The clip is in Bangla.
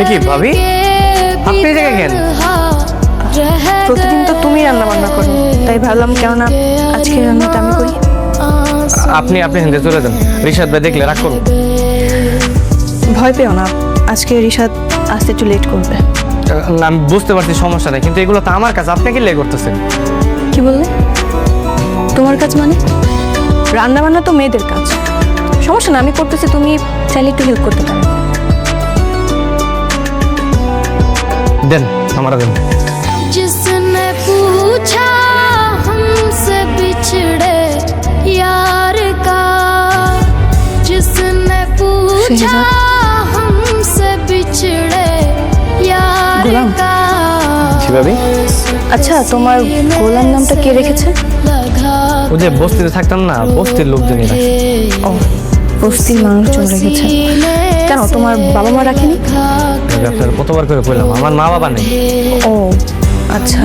কি ভাবি, আপনি এই জায়গায় কেন? প্রতিদিন তো তুমি রান্না বান্না করো, তাই ভাবলাম কেননা আজকে রান্নাটা আমি করি। আপনি হিন্দে চলে যান, রিশাদ ভাই দেখলে রাগ করুন। ভয় পেও না, আজকে রিশাদ আসতে একটু লেট করবে। না, আমি বুঝতে পারছি সমস্যা নেই, কিন্তু এগুলো তো আমার কাজ, আপনি কি লে করতেছেন? কি বললে? তোমার কাজ মানে? রান্না বান্না তো মেয়েদের কাজ। সমস্যা না, আমি করতেছি, তুমি চাইলে একটু হেল্প করতে পারো। দেন, আমারা দেন। जिसने पूछा हमसे बिछड़े यार का, जिसने पूछा हमसे बिछड़े यार গোলাম। का। জি ভাবি। আচ্ছা, তোমার গোলাম নামটা কে রেখেছে? ও যে বস্তিতে থাকতাম না, বস্তির লোকজনই রাখে। ও, বস্তির মানুষজন রেখেছে। কেন, তোমার বাবা মা রাখেনি? আপনার কতবার করে বললাম, আমার মা বাবা নেই। ও আচ্ছা।